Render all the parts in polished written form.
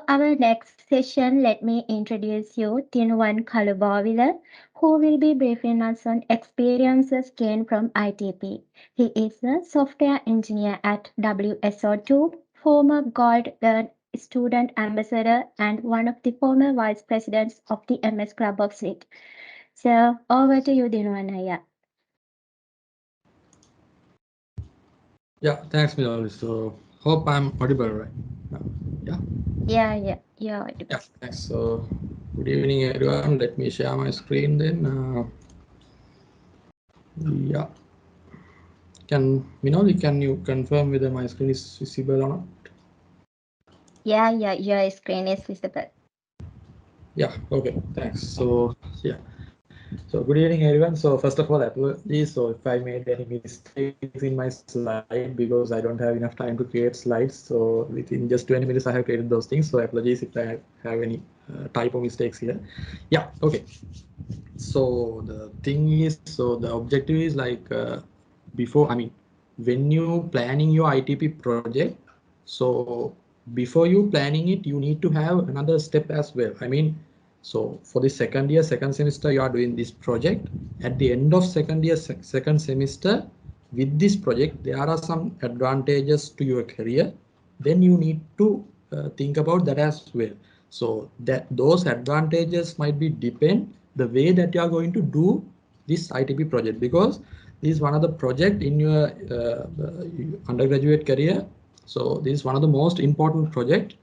our next session, let me introduce you Dinuwan Kalubowila, who will be briefing us on experiences gained from ITP. He is a software engineer at WSO2, former Gold student ambassador, and one of the former vice presidents of the MS Club of SLIIT. So over to you, Dinuwan. Yeah, thanks, Milali. So hope I'm audible right now. Yeah, Yeah, thanks. So good evening, everyone. Let me share my screen then. Yeah. Can you confirm whether my screen is visible or not? Yeah, your screen is visible. Yeah, okay, thanks. So yeah. So good evening, everyone. So first of all, apologies. So if I made any mistakes in my slide because I don't have enough time to create slides. So within just 20 minutes, I have created those things. So apologies if I have any typo mistakes here. Yeah, okay. So the thing is, so the objective is like when you planning your ITP project, so before you planning it, you need to have another step as well. So for the second year, second semester, you are doing this project. At the end of second year, second semester, with this project, there are some advantages to your career. Then you need to think about that as well. So that those advantages might be depend the way that you are going to do this ITP project, because this is one of the project in your undergraduate career. So this is one of the most important project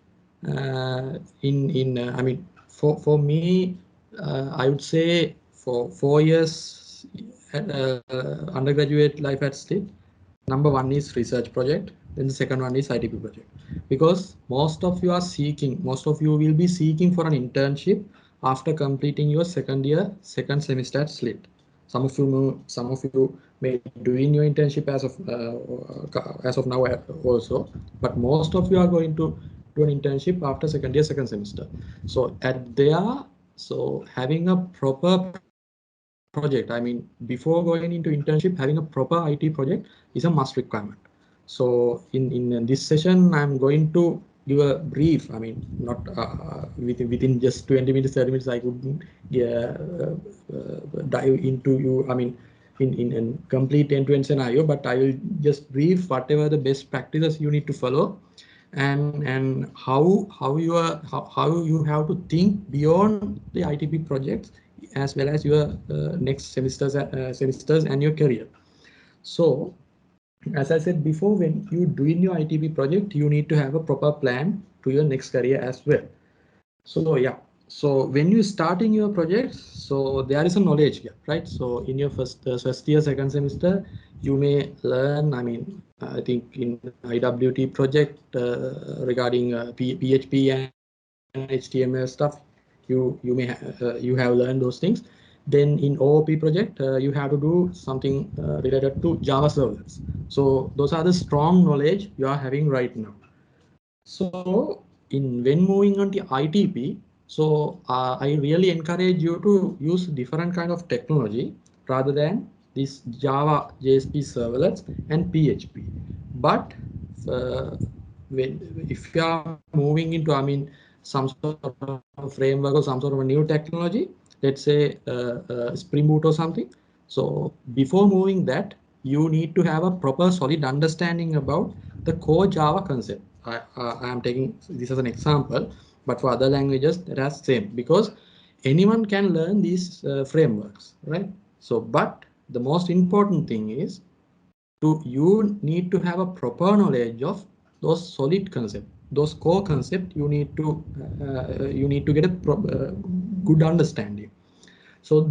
for me, I would say for 4 years undergraduate life at SLIIT, number one is research project, then the second one is ITP project, because most of you will be seeking for an internship after completing your second year, second semester at SLIIT. Some of you may doing your internship as of now also, but most of you are going to do an internship after second year, second semester. So so having a proper project, before going into internship, having a proper IT project is a must requirement. So in this session, I'm going to give a brief. Not within just 20 minutes, 30 minutes, I couldn't dive into you. In complete end-to-end scenario, but I will just brief whatever the best practices you need to follow, and how you have to think beyond the ITP projects as well as your next semesters and your career. So as I said before, when you doing your ITP project, you need to have a proper plan to your next career as well. So yeah, so when you starting your project, so there is a knowledge gap, right? So in your first year, second semester, you may learn, I think in IWT project regarding PHP and HTML stuff, you have learned those things. Then in OOP project, you have to do something related to Java servers. So those are the strong knowledge you are having right now. So when moving on to ITP, so I really encourage you to use different kind of technology rather than this Java, JSP servlets and PHP. But if you are moving into some sort of framework or some sort of a new technology, let's say Spring Boot or something. So before moving that, you need to have a proper solid understanding about the core Java concept. I am taking this as an example, but for other languages that are same, because anyone can learn these frameworks, right? So, but the most important thing is you need to have a proper knowledge of those solid concepts, those core concepts. You need to get a good understanding. So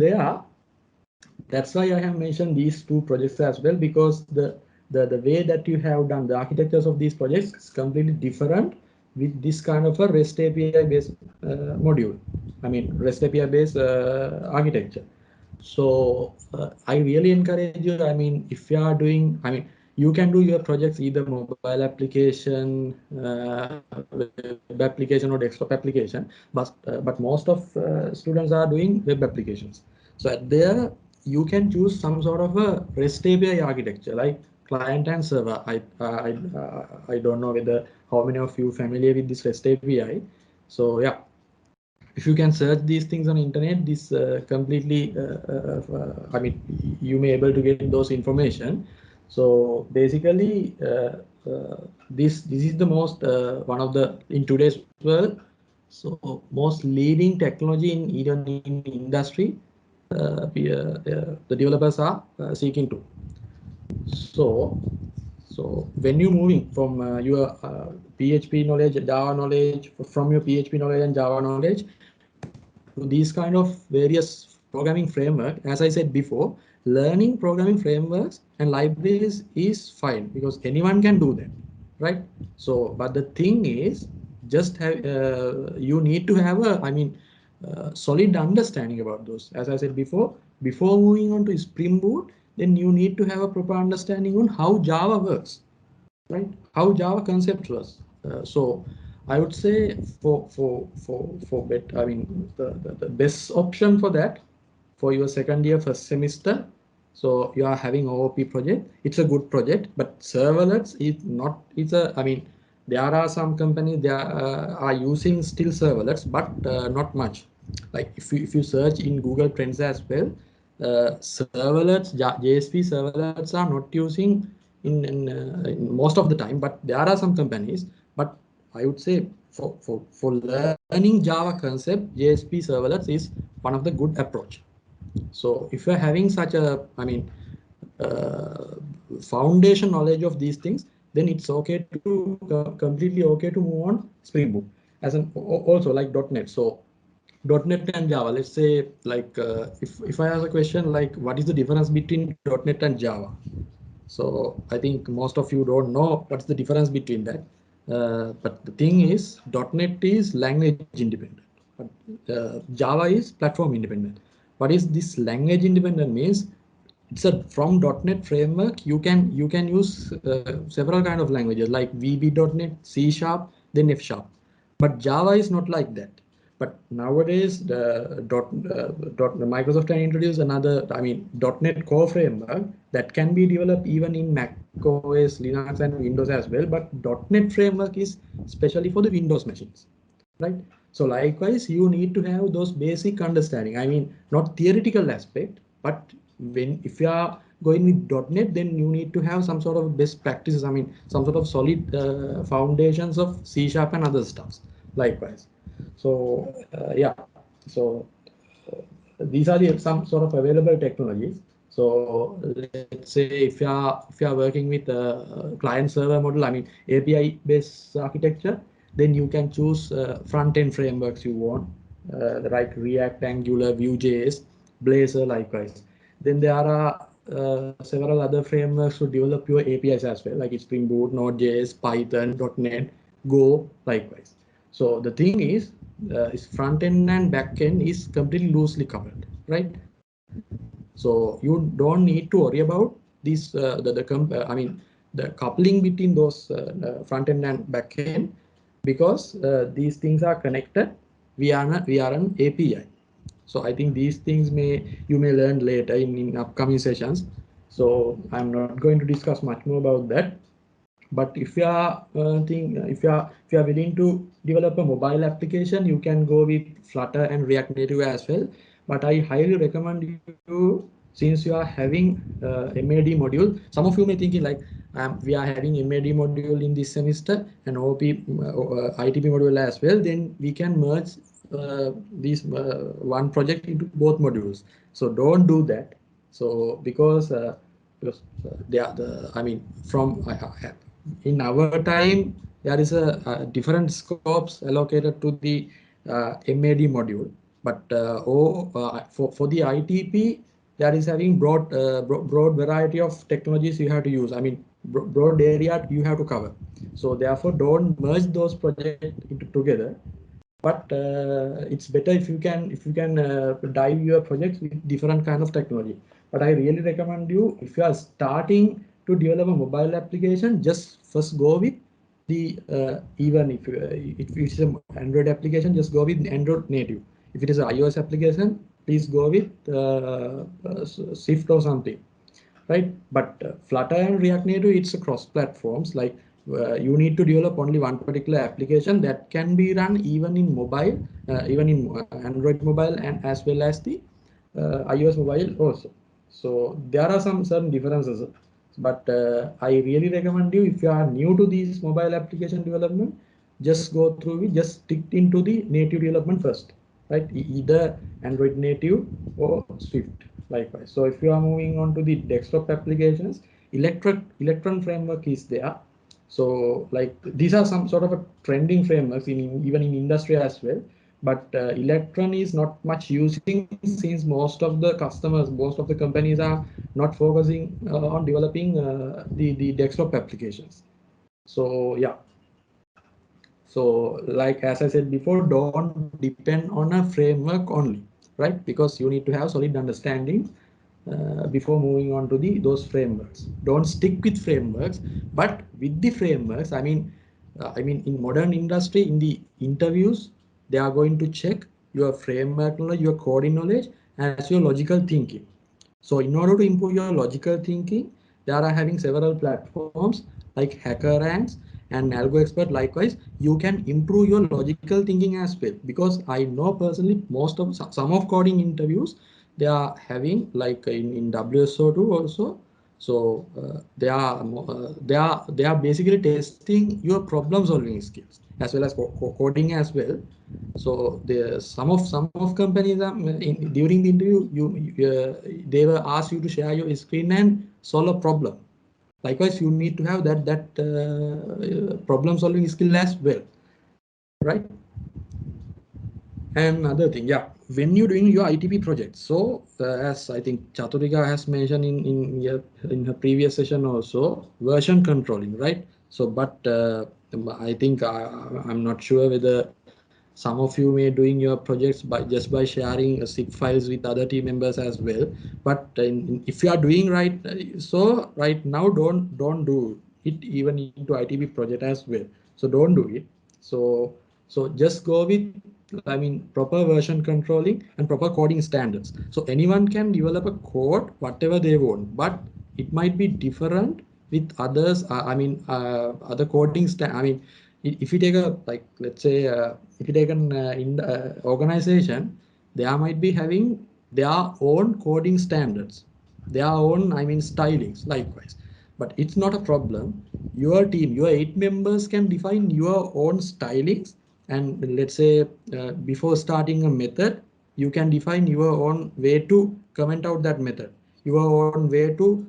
that's why I have mentioned these two projects as well, because the way that you have done the architectures of these projects is completely different with this kind of a REST API based module. REST API based architecture. So I really encourage you. If you are doing, you can do your projects either mobile application, web application, or desktop application. But most of students are doing web applications. So at there, you can choose some sort of a REST API architecture like client and server. I don't know whether how many of you familiar with this REST API. So yeah, if you can search these things on internet, this completely, I mean, you may able to get those information. So basically, this is the most one of the in today's world. So most leading technology in even in industry, the developers are seeking to. So when you moving from your PHP knowledge, Java knowledge, from your PHP knowledge and Java knowledge to these kind of various programming framework, as I said before, learning programming frameworks and libraries is fine because anyone can do that, right? So, but the thing is, just have you need to have a, I mean, solid understanding about those. As I said before moving on to Spring Boot, then you need to have a proper understanding on how Java works, right? How Java concept was. So I would say for bet, I mean the best option for that for your second year first semester. So you are having OOP project. It's a good project, but serverless is not. It's a. I mean, there are some companies they are using still serverless, but not much. Like if you search in Google Trends as well, serverlets JSP serverlets are not using in most of the time, but there are some companies. But I would say for learning Java concept, JSP serverlets is one of the good approach. So if you're having such a, I mean, uh, foundation knowledge of these things, then it's okay to completely okay to move on Spring Boot as an also like .NET. So .NET and Java. Let's say like if I ask a question like what is the difference between .NET and Java? So I think most of you don't know what's the difference between that. But the thing is, .NET is language independent, but Java is platform independent. What is this language independent means? It's a from .NET framework. You can use several kind of languages like VB.NET, C Sharp, then F Sharp. But Java is not like that. But nowadays, the Microsoft can introduce another, I mean, .NET Core framework that can be developed even in Mac OS, Linux, and Windows as well. But .NET framework is especially for the Windows machines, right? So likewise, you need to have those basic understanding. I mean, not theoretical aspect, but when if you are going with .NET, then you need to have some sort of best practices. I mean, some sort of solid foundations of C Sharp and other stuffs. Likewise, so yeah, so these are the some sort of available technologies. So let's say if you are working with a client server model, I mean API based architecture, then you can choose front end frameworks you want, like React, Angular, Vue.js, Blazor, likewise. Then there are several other frameworks to develop your APIs as well, like Spring Boot, Node.js, Python, .NET, Go, likewise. So the thing is front end and back end is completely loosely coupled, right? So you don't need to worry about these I mean the coupling between those front end and back end because these things are connected via an API. So I think these things you may learn later in upcoming sessions. So I'm not going to discuss much more about that. But if you are if you are willing to develop a mobile application, you can go with Flutter and React Native as well. But I highly recommend you, since you are having MAD module. Some of you may thinking like we are having MAD module in this semester and OP ITP module as well. Then we can merge these one project into both modules. So don't do that. So because they are the I mean from in our time there is a different scopes allocated to the MAD module, but for the ITP that is having broad variety of technologies you have to use. I mean broad area you have to cover. So therefore don't merge those projects into together, but it's better if you can dive your projects with different kind of technology. But I really recommend you, if you are starting to develop a mobile application, just first go with the even if it's an Android application, just go with Android native. If it is an iOS application, please go with Swift or something, right? But Flutter and React Native, it's a cross platforms. Like you need to develop only one particular application that can be run even in mobile, even in Android mobile, and as well as the iOS mobile also. So there are some certain differences, but I really recommend you, if you are new to these mobile application development, just go through it, just stick into the native development first, right? Either Android native or Swift likewise. So if you are moving on to the desktop applications, Electron framework is there. So like these are some sort of a trending frameworks in even in industry as well. But Electron is not much using, since most of the customers, most of the companies are not focusing on developing the desktop applications. So yeah. So like as I said before, don't depend on a framework only, right? Because you need to have solid understanding before moving on to the those frameworks. Don't stick with frameworks, but with the frameworks, I mean in modern industry, in the interviews, they are going to check your framework knowledge, your coding knowledge, as your logical thinking. So in order to improve your logical thinking, they are having several platforms like HackerRanks and Algo Expert. Likewise, you can improve your logical thinking as well. Because I know personally, most of some of coding interviews, they are having like in WSO2 also. So they are basically testing your problem solving skills as well as coding as well. So the some of companies are during the interview, they will ask you to share your screen and solve a problem. Likewise, you need to have that problem solving skill as well, right? And another thing, yeah, when you're doing your ITP project, so as I think Chaturika has mentioned in her previous session also, version controlling, right? So, but I think I'm not sure whether some of you may doing your projects by just by sharing zip files with other team members as well. But if you are doing right, so right now don't do it even into ITP project as well. So don't do it. So just go with, I mean, proper version controlling and proper coding standards. So anyone can develop a code whatever they want, but it might be different with others. Other coding I mean, if you take a, like, let's say if you take an organization, they might be having their own coding standards, their own, I mean, stylings likewise. But it's not a problem. Your team, your 8 members can define your own stylings. And let's say before starting a method, you can define your own way to comment out that method, your own way to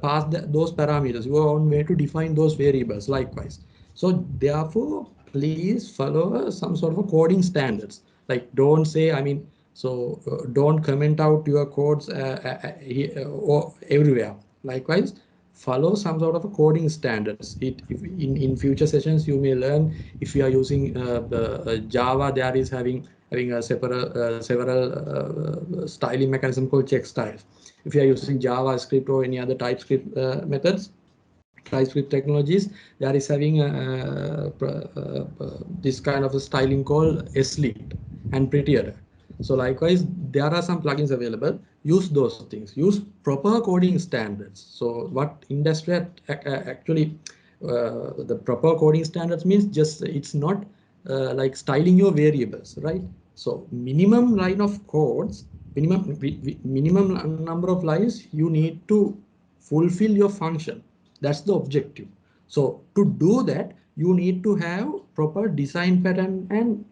pass those parameters, your own way to define those variables likewise. So therefore, please follow some sort of a coding standards. Like don't say, I mean, so don't comment out your codes or everywhere. Likewise, follow some sort of a coding standards. If in future sessions you may learn, if you are using Java, there is having a several styling mechanism called check styles. If you are using JavaScript or any other TypeScript methods, TypeScript technologies, there is having this kind of a styling called SLIIT and prettier. So likewise, there are some plugins available. Use those things. Use proper coding standards. So what industry actually the proper coding standards means, just it's not like styling your variables, right? So minimum line of codes, minimum number of lines you need to fulfill your function. That's the objective. So to do that, you need to have proper design pattern and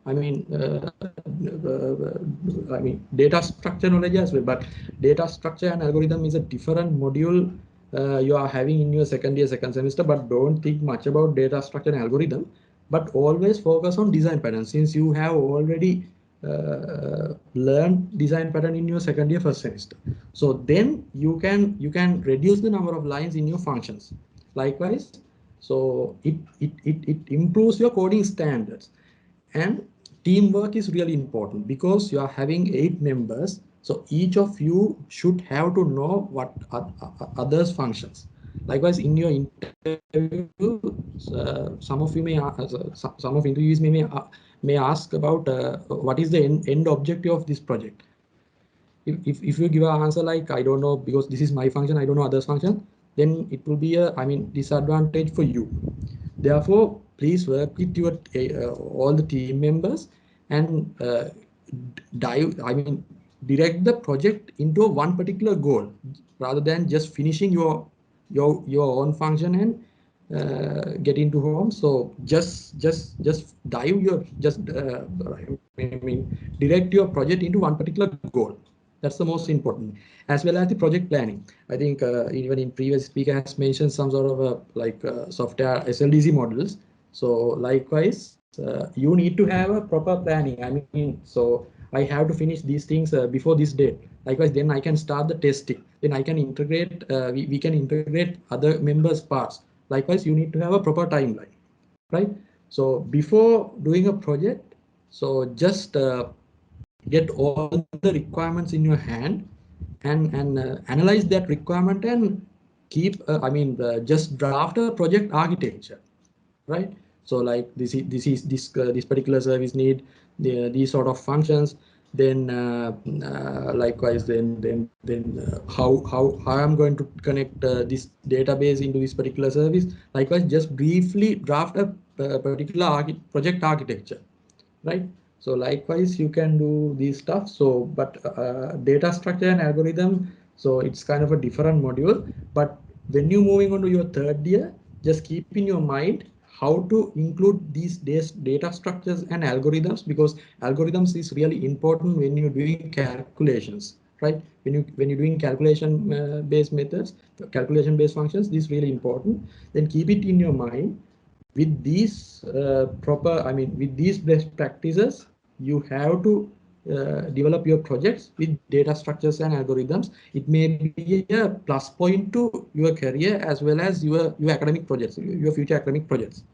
data structure knowledge as well. But data structure and algorithm is a different module you are having in your second year, second semester. But don't think much about data structure and algorithm, but always focus on design pattern, since you have already learn design pattern in your second year first semester. So then you can reduce the number of lines in your functions likewise. So it improves your coding standards. And teamwork is really important, because you are having 8 members, so each of you should have to know what others functions. Likewise, in your interview, some of you may some of interviewees may ask about what is the end objective of this project. If you give an answer like I don't know, because this is my function, I don't know others function, then it will be a, I mean, disadvantage for you. Therefore, please work with your all the team members and direct the project into one particular goal rather than just finishing your own function and get into home. So just dive your just direct your project into one particular goal. That's the most important, as well as the project planning. I think even in previous speaker has mentioned some sort of software SLDC models. So likewise, you need to have a proper planning. I mean, so I have to finish these things before this date. Likewise, then I can start the testing. Then I can integrate. We can integrate other members' parts. Likewise, you need to have a proper timeline, right? So before doing a project, so just get all the requirements in your hand and analyze that requirement and keep just draft a project architecture, right? So like this particular service need these sort of functions. Then likewise, how I'm going to connect this database into this particular service. Likewise, just briefly draft a particular project architecture, right? So likewise, you can do these stuff. So, but data structure and algorithm, so it's kind of a different module. But when you're moving on to your third year, just keep in your mind how to include these data structures and algorithms, because algorithms is really important when you're doing calculations, right? When you're doing calculation based methods, calculation based functions, this is really important. Then keep it in your mind. With these with these best practices, you have to develop your projects with data structures and algorithms. It may be a plus point to your career as well as your academic projects, your future academic projects.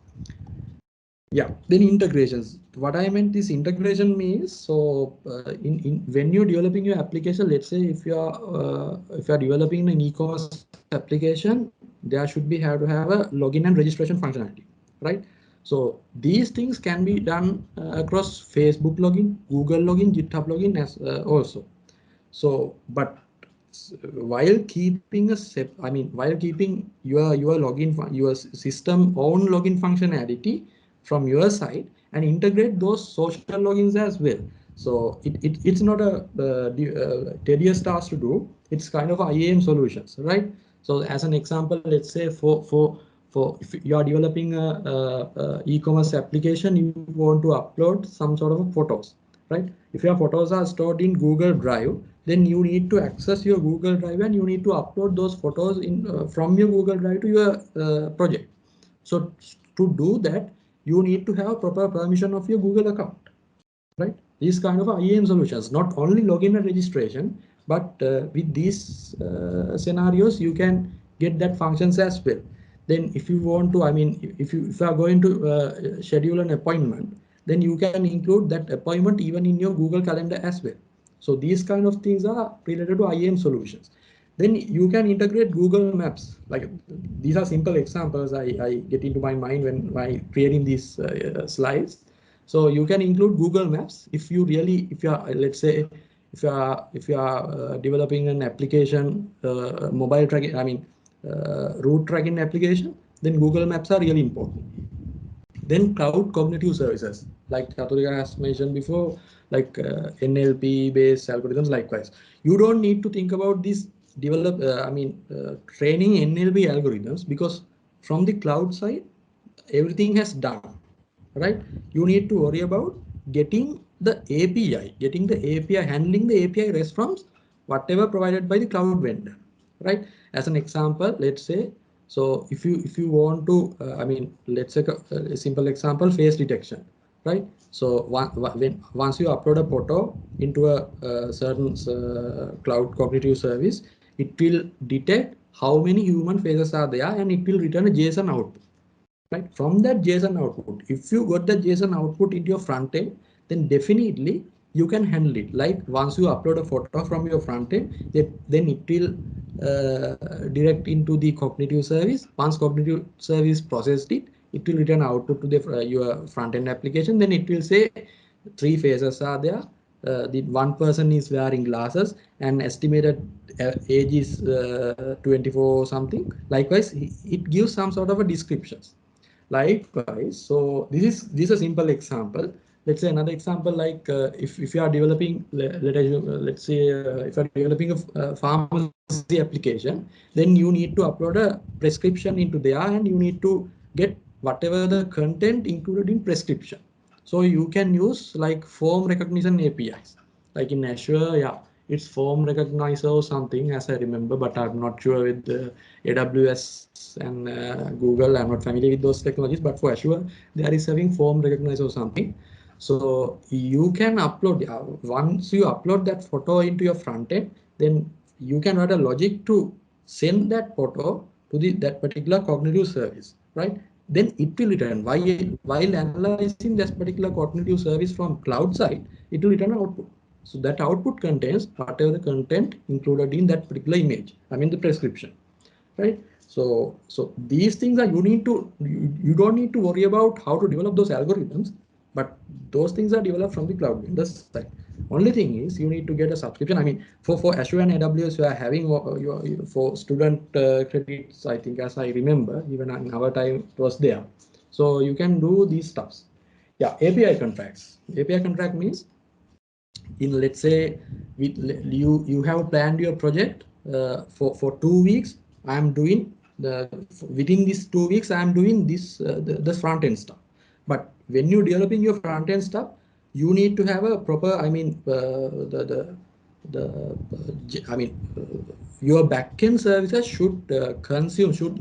Yeah, then integrations. What I meant is integration means, so in when you're developing your application, let's say if you're developing an e-commerce application, there should be have to have a login and registration functionality, right? So these things can be done across Facebook login, Google login, GitHub login as also. So, but while keeping while keeping your login, your system own login functionality from your side, and integrate those social logins as well. So it's not a tedious task to do. It's kind of IAM solutions, right? So as an example, let's say for if you are developing a e-commerce application, you want to upload some sort of photos, right? If your photos are stored in Google Drive, then you need to access your Google Drive and you need to upload those photos in from your Google Drive to your project. So to do that, you need to have proper permission of your Google account, right? These kind of IAM solutions, not only login and registration, but with these scenarios, you can get that functions as well. Then if you want to, if you are going to schedule an appointment, then you can include that appointment even in your Google Calendar as well. So these kind of things are related to IAM solutions. Then you can integrate Google Maps. Like these are simple examples I get into my mind when I creating these slides. So you can include Google Maps if you really, if you are, let's say, if you are developing an application, mobile tracking, route tracking application, then Google Maps are really important. Then cloud cognitive services, like Chaturika has mentioned before, like NLP based algorithms. Likewise, you don't need to think about this training NLP algorithms, because from the cloud side, everything has done, right? You need to worry about getting the API, handling the API response, whatever provided by the cloud vendor, right? As an example, let's say, so if you want to, let's say a simple example, face detection, right? So once you upload a photo into a certain cloud cognitive service, it will detect how many human faces are there, and it will return a JSON output. Right, from that JSON output, if you got the JSON output into your front end, then definitely you can handle it. Like once you upload a photo from your front end, then it will direct into the cognitive service. Once cognitive service processed it, it will return output to the your front end application. Then it will say 3 phases are there. the one person is wearing glasses and estimated age is 24 something. Likewise, it gives some sort of a descriptions. Likewise, so this is a simple example. Let's say another example, like if you are developing, let's say if you are developing a pharmacy application, then you need to upload a prescription into there, and you need to get whatever the content included in prescription. So you can use like form recognition APIs, like in Azure, yeah, it's form recognizer or something, as I remember, but I'm not sure with AWS and Google. I'm not familiar with those technologies, but for Azure, there is having form recognizer or something. So you can upload, once you upload that photo into your front end, then you can write a logic to send that photo to that particular cognitive service, right? Then it will return, while analyzing that particular cognitive service from cloud side, it will return an output. So that output contains whatever the content included in that particular image, I mean the prescription, right? So these things are, you don't need to worry about how to develop those algorithms, but those things are developed from the cloud vendor side. Only thing is you need to get a subscription. I mean, for Azure and AWS, you are having for student credits, I think, as I remember, even in our time it was there. So you can do these stuffs. Yeah, API contracts. API contract means, in, let's say, you have planned your project for 2 weeks. I am doing the within these 2 weeks I am doing this the front end stuff. But when you're developing your front end stuff, you need to have a proper, I mean, I mean, your backend services should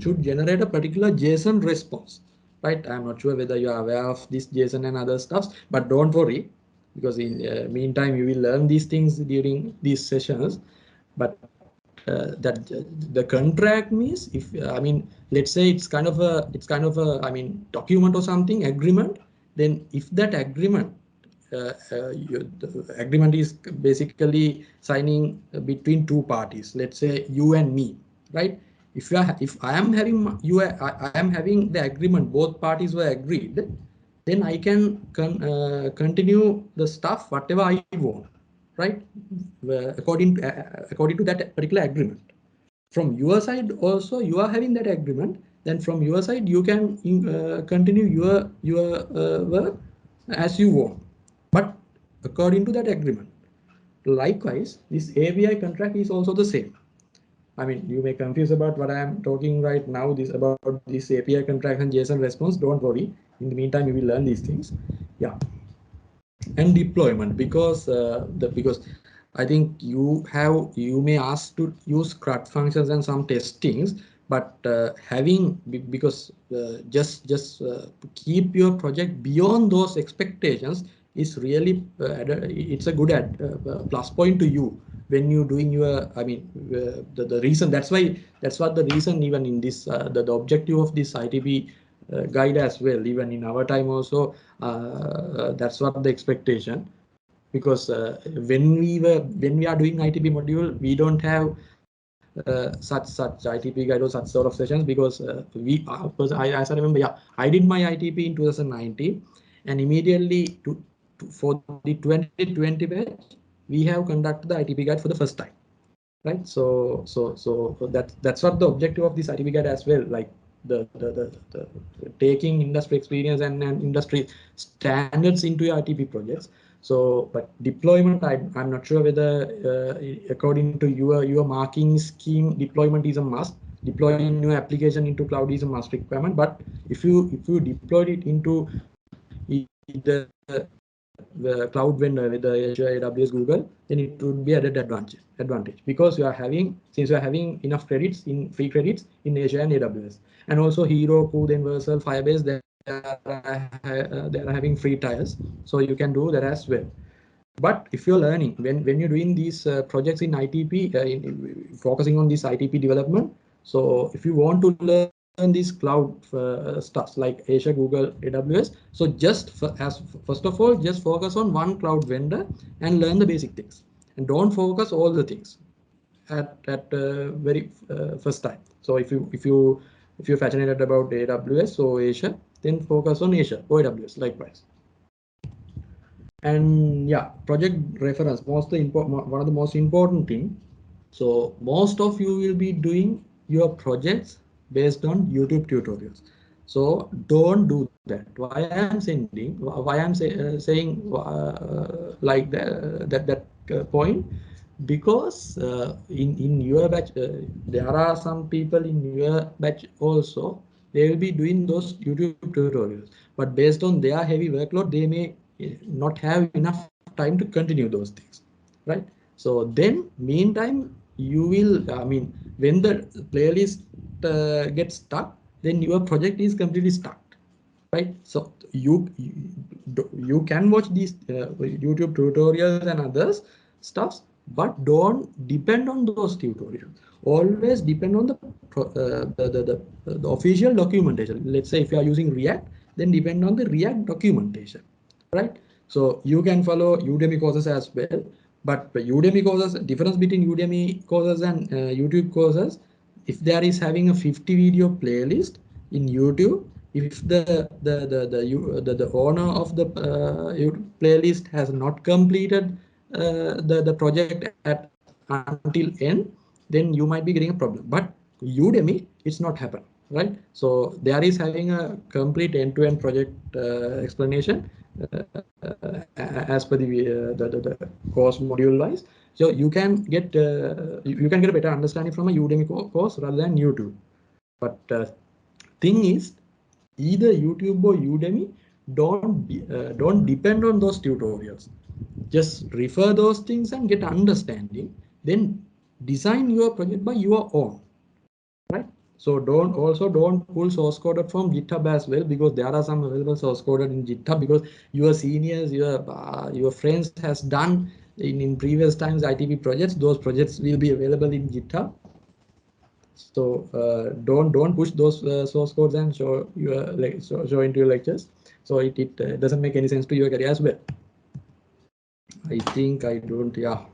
should generate a particular JSON response, right? I'm not sure whether you are aware of this JSON and other stuffs, but don't worry, because in meantime you will learn these things during these sessions. But that the contract means, if I mean, let's say it's kind of a I mean document or something, agreement. Then if that agreement, the agreement is basically signing between two parties, let's say you and me, right? If I am having I am having the agreement, both parties were agreed, then I can continue the stuff whatever I want, right? According to that particular agreement. From your side also, you are having that agreement. Then from your side, you can continue your work as you want, but according to that agreement. Likewise, this API contract is also the same. I mean, you may confuse about what I am talking right now, this about this API contract and JSON response. Don't worry. In the meantime, you will learn these things. Yeah. And deployment, because I think you may ask to use CRUD functions and some testings, but having, because just keep your project beyond those expectations is really it's a good plus point to you when you're doing your, I mean, the reason, that's what the reason, even in this the objective of this ITP guide as well, even in our time also, that's what the expectation. Because when we are doing ITP module, we don't have such ITP guide or such sort of sessions, because as I remember, yeah, I did my ITP in 2019, and immediately for the 2020 batch, we have conducted the ITP guide for the first time, right? So that's what the objective of this ITP guide as well, like the taking industry experience and industry standards into your ITP projects. So, but deployment, I'm not sure whether according to your marking scheme, deployment is a must. Deploying new application into cloud is a must requirement. But if you deployed it into either the cloud vendor, whether Azure, AWS, Google, then it would be added advantage, because since you are having enough credits, in free credits in Azure and AWS, and also Hero, CUDA, Universal, Firebase, they are having free tiers, so you can do that as well. But if you're learning, when you're doing these projects in ITP, focusing on this ITP development, so if you want to learn these cloud stuff like Azure, Google, AWS, so first of all, just focus on one cloud vendor and learn the basic things, and don't focus all the things at very first time. So if you're fascinated about AWS or Azure, then focus on Azure or AWS likewise. And yeah, project reference, one of the most important thing. So most of you will be doing your projects based on YouTube tutorials. So don't do that. Why I am saying that point, because in your batch there are some people in your batch also, they will be doing those YouTube tutorials, but based on their heavy workload they may not have enough time to continue those things, right? So then meantime you will, I mean, when the playlist gets stuck, then your project is completely stuck, right? So you can watch these YouTube tutorials and others stuffs, but don't depend on those tutorials. Always depend on the official documentation. Let's say if you are using React, then depend on the React documentation, right? So you can follow Udemy courses as well, but Udemy courses, difference between Udemy courses and YouTube courses, if there is having a 50 video playlist in YouTube, if the owner of the playlist has not completed the project at until end, then you might be getting a problem. But Udemy, it's not happen, right? So there is having a complete end-to-end project explanation as per the course module wise. So you can get a better understanding from a Udemy course rather than YouTube. But thing is, either YouTube or Udemy, don't depend on those tutorials. Just refer those things and get understanding. Then design your project by your own, right? So don't pull source code from GitHub as well, because there are some available source code in GitHub, because your seniors, your friends has done in previous times ITP projects. Those projects will be available in GitHub. So don't push those source codes and show into your lectures. So it doesn't make any sense to your career as well. I think I don't. Yeah,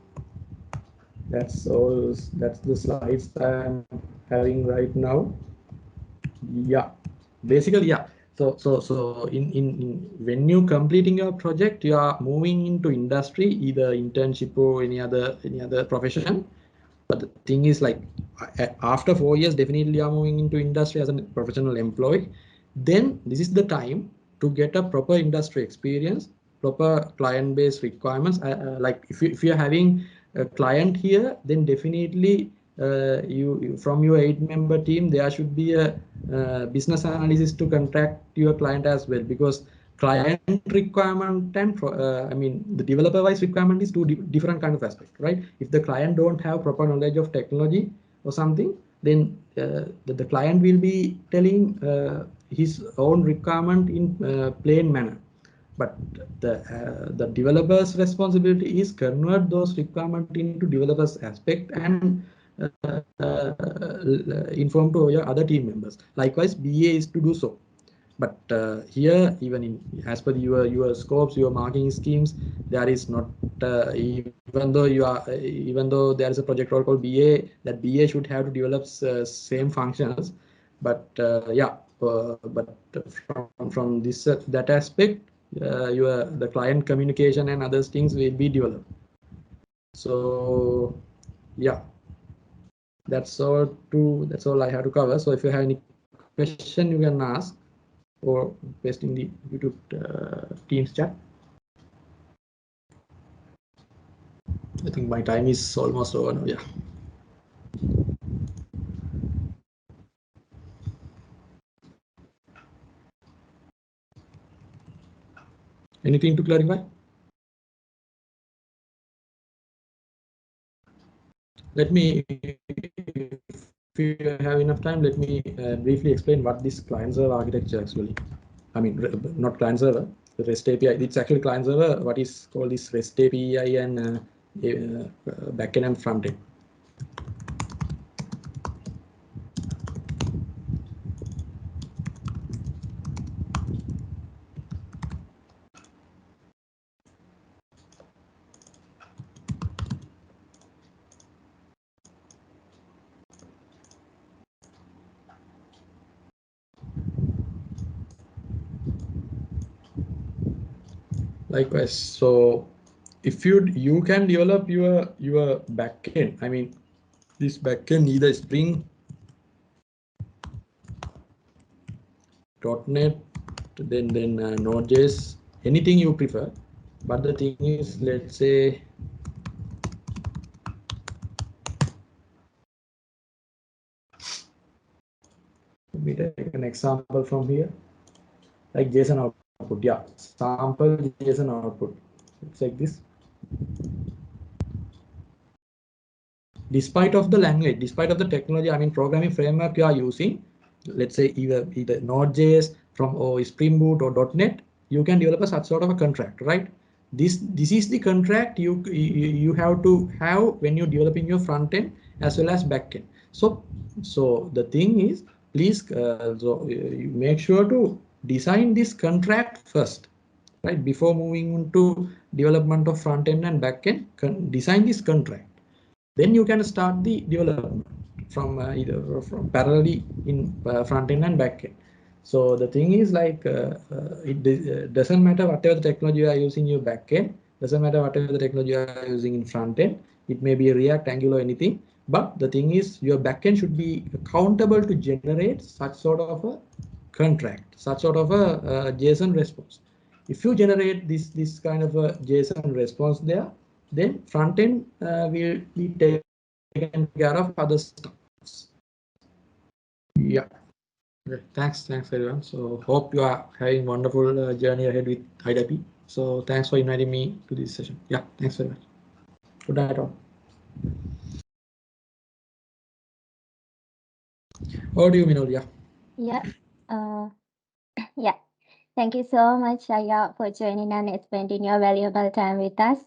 that's all. That's the slides I'm having right now. Yeah, basically, yeah. So in when you completing your project, you are moving into industry, either internship or any other profession. But the thing is, like, after 4 years, definitely you are moving into industry as a professional employee. Then this is the time to get a proper industry experience, proper client-based requirements. Like if you're having a client here, then definitely you from your 8-member team, there should be a business analysis to contract your client as well, because client requirement and I mean the developer wise requirement is two different kind of aspect, right? If the client don't have proper knowledge of technology or something, then the client will be telling his own requirement in plain manner. But the developer's responsibility is convert those requirement into developers aspect and inform to your other team members. Likewise, BA is to do so. But here, even in as per your scopes, your marking schemes, there is not even though there is a project role called BA, that BA should have to develop same functions. But yeah, but from this that aspect, the client communication and other things will be developed. So yeah, that's all I have to cover. So if you have any question, you can ask or pasting the YouTube Teams chat. I think my time is almost over now. Yeah. Anything to clarify? Let me, if you have enough time, let me briefly explain what this client server architecture actually. I mean, not client server, the REST API. It's actually client server. What is called this REST API and backend and frontend. Likewise. So if you can develop your backend, I mean this backend either Spring, .NET, then Node.js, anything you prefer. But the thing is, let's say let me take an example from here, like JSON output. Yeah, sample JSON output. It's like this. Despite of the language, despite of the technology, I mean programming framework you are using, let's say either Node.js from or Spring Boot or .NET, you can develop a such sort of a contract, right? This is the contract you have to have when you're developing your front end as well as back end. So the thing is, please you make sure to design this contract first, right? Before moving into development of front end and back end, design this contract. Then you can start the development from either from parallelly in front end and back end. So the thing is like it doesn't matter whatever the technology you are using your back end, doesn't matter whatever the technology you are using in front end. It may be React, Angular, anything. But the thing is your backend should be accountable to generate such sort of a contract, such sort of a JSON response. If you generate this kind of a JSON response there, then front end will be taken care of other stuff. Yeah. Okay. Thanks everyone. So hope you are having wonderful journey ahead with ITP. So thanks for inviting me to this session. Yeah, thanks very much. Good night all. How do you mean, yeah? Yeah. Uh, yeah. Thank you so much, Aya, for joining and spending your valuable time with us.